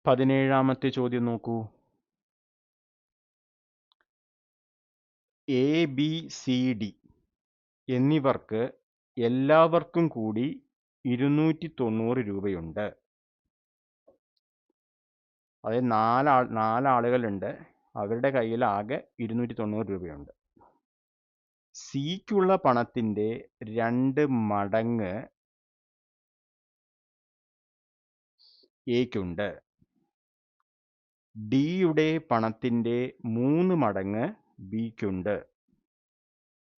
17ാമത്തെ ചോദ്യം നോക്കൂ. A B C D എന്നിവർക്ക് എല്ലാവർക്കും കൂടി 290 രൂപയുണ്ട്. അതായത് നാലാളുകളുണ്ട്, അവരുടെ കയ്യിൽ ആകെ 290 രൂപയുണ്ട്. സിക്കുള്ള പണത്തിന്റെ 2 മടങ്ങ് എക്കുണ്ട്. ഡിയുടെ പണത്തിന്റെ 3 മടങ്ങ് ബിക്കുണ്ട്.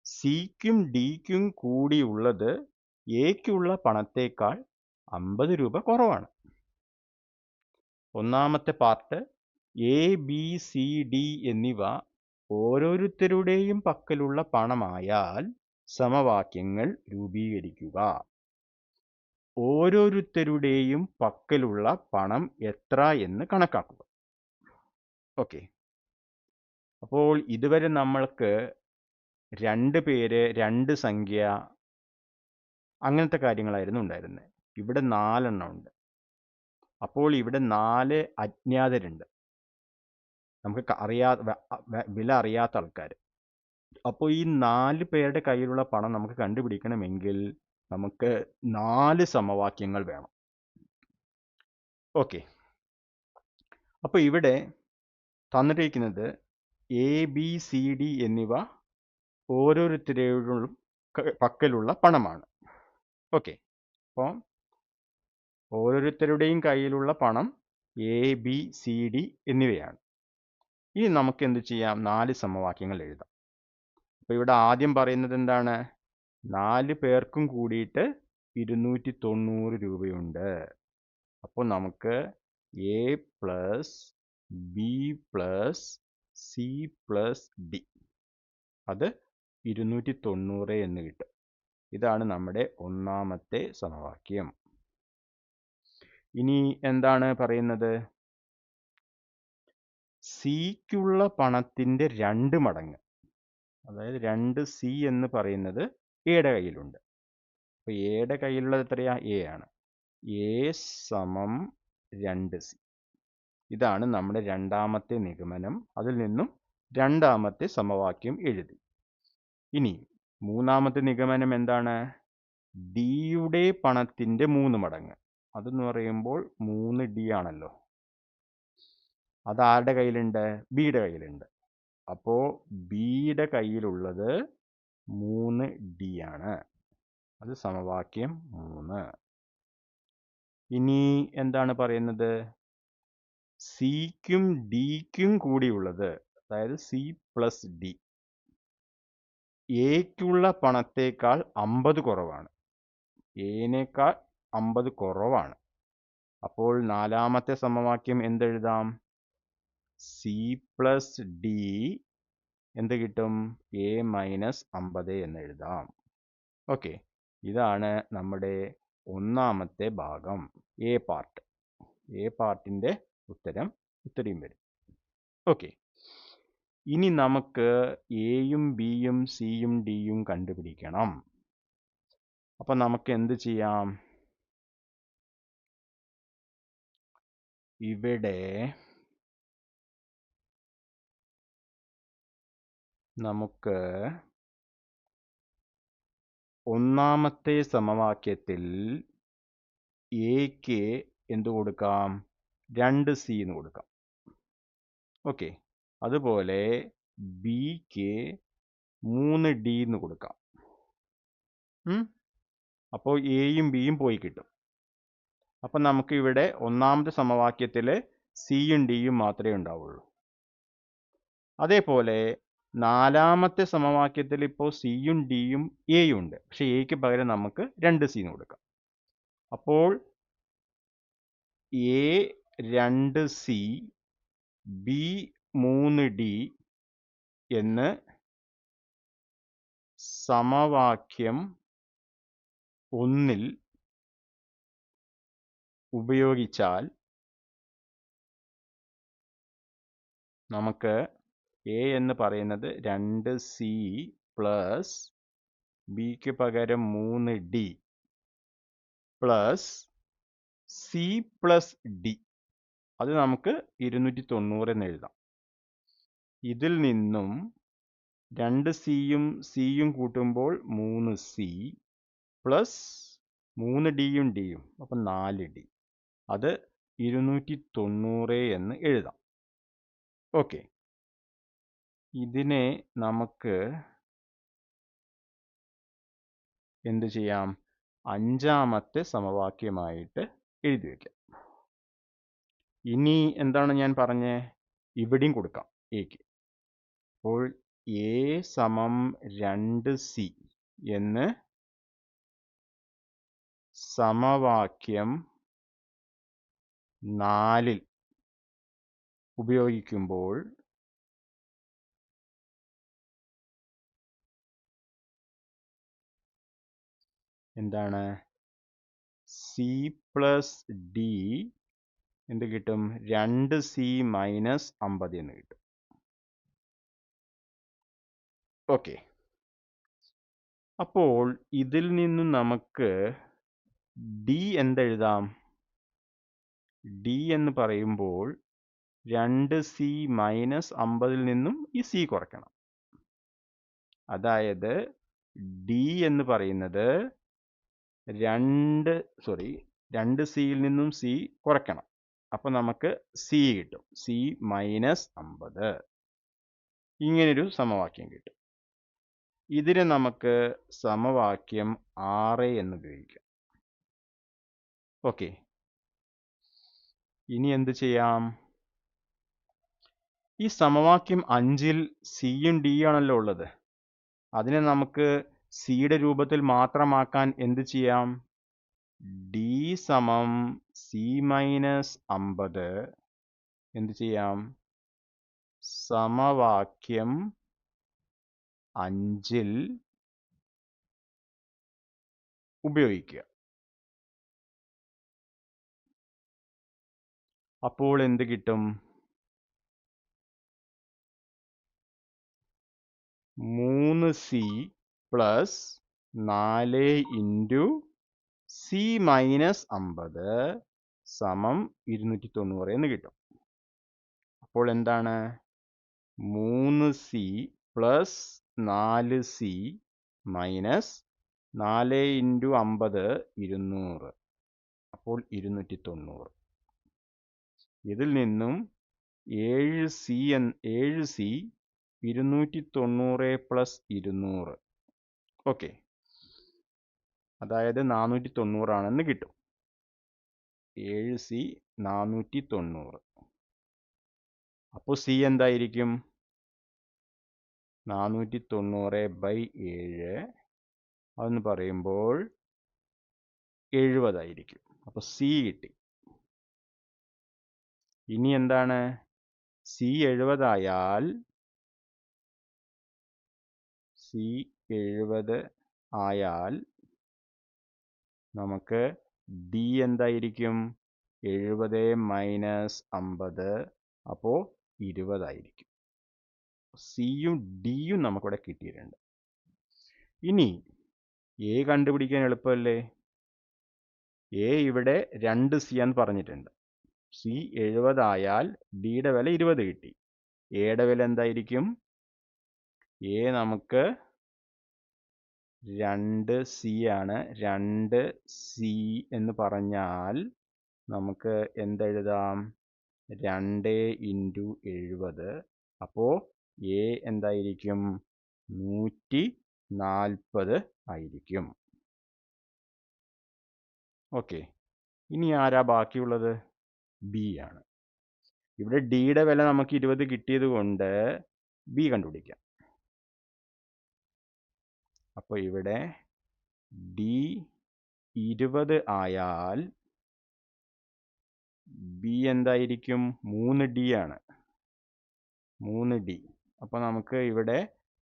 സിക്കും ഡിക്കും കൂടിയുള്ളത് എക്കുള്ള പണത്തേക്കാൾ 50 രൂപ കുറവാണ്. ഒന്നാമത്തെ part A B C D എന്നിവ ഓരോരുത്തരുടെയും പക്കലുള്ള പണമായാൽ സമവാക്യങ്ങൾ രൂപീകരിക്കുക. ഓരോരുത്തരുടെയും പക്കലുള്ള പണം എത്ര എന്ന് കണക്കാക്കുക. ഓക്കെ, അപ്പോൾ ഇതുവരെ നമ്മൾക്ക് 2 പേര്, 2 സംഖ്യ, അങ്ങനത്തെ കാര്യങ്ങളായിരുന്നു ഉണ്ടായിരുന്നത്. ഇവിടെ 4 എണ്ണം ഉണ്ട്. അപ്പോൾ ഇവിടെ 4 അജ്ഞാതരുണ്ട്, നമുക്ക് വില അറിയാത്ത ആൾക്കാർ. അപ്പോൾ ഈ 4 പേരുടെ കയ്യിലുള്ള പണം നമുക്ക് കണ്ടുപിടിക്കണമെങ്കിൽ നമുക്ക് 4 സമവാക്യങ്ങൾ വേണം. ഓക്കെ, അപ്പോൾ ഇവിടെ തന്നിരിക്കുന്നത് എ ബി സി ഡി എന്നിവ ഓരോരുത്തരുടെയും പക്കലുള്ള പണമാണ്. ഓക്കെ, അപ്പോൾ ഓരോരുത്തരുടെയും കയ്യിലുള്ള പണം എ ബി സി ഡി എന്നിവയാണ്. ഇനി നമുക്ക് എന്ത് ചെയ്യാം? 4 സമവാക്യങ്ങൾ എഴുതാം. അപ്പോൾ ഇവിടെ ആദ്യം പറയുന്നത് എന്താണ്? 4 പേർക്കും കൂടിയിട്ട് 290 രൂപയുണ്ട്. അപ്പോൾ നമുക്ക് A plus B plus C plus D, അത് 290 എന്ന് കിട്ടും. ഇതാണ് നമ്മുടെ ഒന്നാമത്തെ സമവാക്യം. ഇനി എന്താണ് പറയുന്നത്? സിക്കുള്ള പണത്തിന്റെ 2 മടങ്ങ്, അതായത് 2 സി എന്ന് പറയുന്നത് എയുടെ കയ്യിലുണ്ട്. അപ്പോൾ എയുടെ കയ്യിലുള്ളത് എത്രയാ? എ ആണ്. എ സമം 2 സി. ഇതാണ് നമ്മുടെ രണ്ടാമത്തെ നിഗമനം. അതിൽ നിന്നും രണ്ടാമത്തെ സമവാക്യം എഴുതി. ഇനി മൂന്നാമത്തെ നിഗമനം എന്താണ്? ഡിയുടെ പണത്തിന്റെ 3 മടങ്ങ്. അതെന്ന് പറയുമ്പോൾ 3D ആണല്ലോ. അത് ആരുടെ കയ്യിലുണ്ട്? ബിയുടെ കയ്യിലുണ്ട്. അപ്പോൾ ബിയുടെ കയ്യിലുള്ളത് 3D ആണ്. അത് സമവാക്യം 3. ഇനി എന്താണ് പറയുന്നത്? സിക്കും ഡിക്കും കൂടിയുള്ളത്, അതായത് സി പ്ലസ് ഡി, എക്കുള്ള പണത്തേക്കാൾ 50 കുറവാണ്. എനേക്കാൾ 50 കുറവാണ്. അപ്പോൾ നാലാമത്തെ സമവാക്യം എന്തെഴുതാം? സി പ്ലസ് ഡി എന്ത് കിട്ടും? എ മൈനസ് 50 എന്ന് എഴുതാം. ഓക്കെ, ഇതാണ് നമ്മുടെ ഒന്നാമത്തെ ഭാഗം, എ പാർട്ട്. എ പാർട്ടിൻ്റെ ഉത്തരം ഇത്രയും വരും. ഓക്കെ, ഇനി നമുക്ക് എയും ബിയും സിയും ഡിയും കണ്ടുപിടിക്കണം. അപ്പം നമുക്ക് എന്ത് ചെയ്യാം? ഇവിടെ നമുക്ക് ഒന്നാമത്തെ സമവാക്യത്തിൽ എക്ക് എന്ത് കൊടുക്കാം? 2 സി എന്ന് കൊടുക്കാം. ഓക്കെ, അതുപോലെ ബിക്ക് 3D എന്ന് കൊടുക്കാം. അപ്പോൾ എയും ബിയും പോയി കിട്ടും. അപ്പം നമുക്ക് ഇവിടെ ഒന്നാമത്തെ സമവാക്യത്തിൽ സിയും ഡിയും മാത്രമേ ഉണ്ടാവുള്ളൂ. അതേപോലെ നാലാമത്തെ സമവാക്യത്തിൽ ഇപ്പോൾ സിയും ഡിയും എയും ഉണ്ട്, പക്ഷെ എക്ക് പകരം നമുക്ക് 2 സി എന്ന് കൊടുക്കാം. അപ്പോൾ എ 2 സി ബി 3D എന്ന് സമവാക്യം 1 ഉപയോഗിച്ചാൽ നമുക്ക് എ എന്ന് പറയുന്നത് 2 സി പ്ലസ് ബിക്ക് പകരം 3D plus C plus D അത് നമുക്ക് 290 എന്ന് എഴുതാം. ഇതിൽ നിന്നും 2Cയും Cയും കൂട്ടുമ്പോൾ 3C പ്ലസ് 3Dയും Dയും അപ്പം 4D. അത് 290 എന്ന് എഴുതാം. ഓക്കെ, ഇതിനെ നമുക്ക് എന്ത് ചെയ്യാം? അഞ്ചാമത്തെ സമവാക്യമായിട്ട് എഴുതി വയ്ക്കാം. ഇനി എന്താണ് ഞാൻ പറഞ്ഞേ? ഇവിടെയും കൊടുക്കാം എക്ക്. അപ്പോൾ എ സമം 2C എന്ന് സമവാക്യം 4 ഉപയോഗിക്കുമ്പോൾ എന്താണ്? സി പ്ലസ് ഡി എന്ത് കിട്ടും? 2C മൈനസ് 50 എന്ന് കിട്ടും. ഓക്കെ, അപ്പോൾ ഇതിൽ നിന്നും നമുക്ക് ഡി എന്തെഴുതാം? ഡി എന്ന് പറയുമ്പോൾ 2C മൈനസ് 50 നിന്നും ഈ സി കുറയ്ക്കണം. അതായത് ഡി എന്ന് പറയുന്നത് 2Cയിൽ നിന്നും സി കുറയ്ക്കണം. അപ്പം നമുക്ക് സി കിട്ടും. C minus 50. ഇങ്ങനൊരു സമവാക്യം കിട്ടും. ഇതിനെ നമുക്ക് സമവാക്യം 6 എന്ന് ഉപയോഗിക്കാം. ഓക്കെ, ഇനി എന്ത് ചെയ്യാം? ഈ സമവാക്യം 5ൽ സിയും ഡി ആണല്ലോ ഉള്ളത്. അതിനെ നമുക്ക് സിയുടെ രൂപത്തിൽ മാത്രമാക്കാൻ എന്ത് ചെയ്യാം? ഡി സമം സി മൈനസ് 50 എന്ത് ചെയ്യാം? സമവാക്യം 5ൽ ഉപയോഗിക്കുക. അപ്പോൾ എന്ത് കിട്ടും? 3C plus 4 into C minus 50 സമം 290 എന്ന് കിട്ടും. അപ്പോൾ എന്താണ്? 3C plus 4C minus 4 into 50 200. അപ്പോൾ 290. ഇതിൽ നിന്നും 7C 290 പ്ലസ് 200. ഓക്കെ, അതായത് 490 ആണെന്ന് കിട്ടും. 7C 490. അപ്പോൾ സി എന്തായിരിക്കും? 490/7 അതെന്ന് പറയുമ്പോൾ 70 ആയിരിക്കും. അപ്പോൾ സി കിട്ടി. ഇനി എന്താണ്? സി 70 ആയാൽ നമുക്ക് ഡി എന്തായിരിക്കും? 70 മൈനസ് 50 അപ്പോൾ 20 ആയിരിക്കും. സിയും ഡിയും നമുക്കിവിടെ കിട്ടിയിട്ടുണ്ട്. ഇനി എ കണ്ടുപിടിക്കാൻ എളുപ്പമല്ലേ? എ ഇവിടെ 2C എന്ന് പറഞ്ഞിട്ടുണ്ട്. സി 70 ആയാൽ ഡിയുടെ വില 20 കിട്ടി. എയുടെ വില എന്തായിരിക്കും? എ നമുക്ക് 2C ആണ്. 2C എന്ന് പറഞ്ഞാൽ നമുക്ക് എന്തെഴുതാം? 2 ഇൻറ്റു 70. അപ്പോൾ എ എന്തായിരിക്കും? 140 ആയിരിക്കും. ഓക്കെ, ഇനി ആരാ ബാക്കിയുള്ളത്? ബി ആണ്. ഇവിടെ ഡിയുടെ വില നമുക്ക് 20 കിട്ടിയത് കൊണ്ട് ബി കണ്ടുപിടിക്കാം. അപ്പോൾ ഇവിടെ ഡി 20 ആയാൽ ബി എന്തായിരിക്കും? 3D ആണ്. 3D. അപ്പോൾ നമുക്ക് ഇവിടെ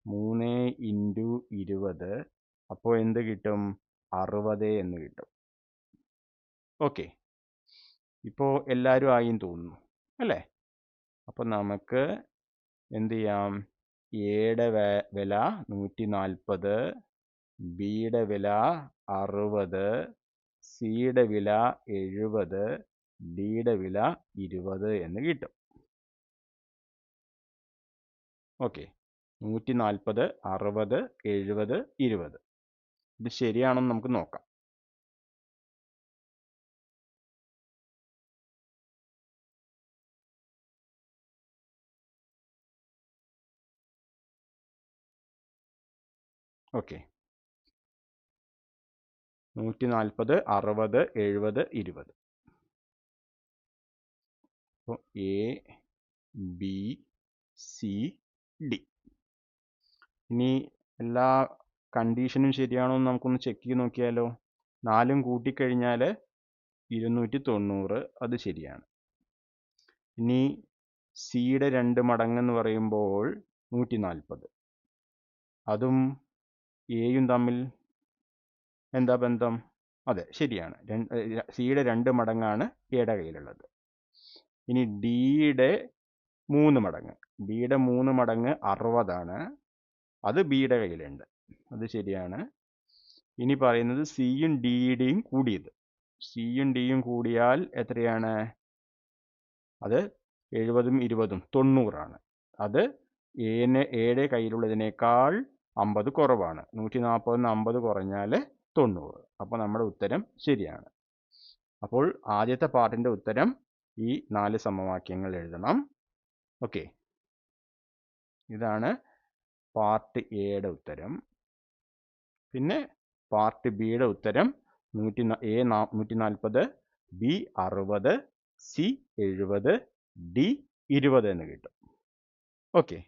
3 ഇൻറ്റു 20. അപ്പോൾ എന്ത് കിട്ടും? 60 എന്ന് കിട്ടും. ഓക്കെ, ഇപ്പോൾ എല്ലാവരും ആയിന്ന് തോന്നുന്നു അല്ലേ? അപ്പം നമുക്ക് എന്ത് ചെയ്യാം? എയുടെ വില 140, ബിയുടെ വില 60, സിയുടെ വില 70, ഡിയുടെ വില 20 എന്ന് കിട്ടും. ഓക്കെ, 140, 60, 70, 20. ഇത് ശരിയാണെന്ന് നമുക്ക് നോക്കാം. ഓക്കെ, 140, 60, 70, 20. അപ്പോൾ എ, ബി, സി, ഡി. ഇനി എല്ലാ കണ്ടീഷനും ശരിയാണോ എന്ന് നമുക്കൊന്ന് ചെക്ക് ചെയ്ത് നോക്കിയാലോ. 4 കൂട്ടിക്കഴിഞ്ഞാൽ 290, അത് ശരിയാണ്. ഇനി സിയുടെ 2 മടങ്ങെന്ന് പറയുമ്പോൾ 140. അതും എയും തമ്മിൽ എന്താ ബന്ധം? അതെ, ശരിയാണ്. സിയുടെ 2 മടങ്ങാണ് എയുടെ കയ്യിലുള്ളത്. ഇനി ഡിയുടെ 3 മടങ്ങ്. ഡിയുടെ 3 മടങ്ങ് 60 അത് ബിയുടെ കയ്യിലുണ്ട്, അത് ശരിയാണ്. ഇനി പറയുന്നത് സിയും ഡിയുടെയും കൂടിയത്. സിയും ഡിയും കൂടിയാൽ എത്രയാണ്? അത് 70ഉം 20ഉം 90. അത് എയുടെ കയ്യിലുള്ളതിനേക്കാൾ 50 കുറവാണ്. 140 50 കുറഞ്ഞാൽ 90. അപ്പോൾ നമ്മുടെ ഉത്തരം ശരിയാണ്. അപ്പോൾ ആദ്യത്തെ പാർട്ടിൻ്റെ ഉത്തരം ഈ 4 സമവാക്യങ്ങൾ എഴുതണം. ഓക്കെ, ഇതാണ് പാർട്ട് എയുടെ ഉത്തരം. പിന്നെ പാർട്ട് ബിയുടെ ഉത്തരം എ 140, ബി 60, സി 70, ഡി 20 എന്ന് കിട്ടും. ഓക്കെ.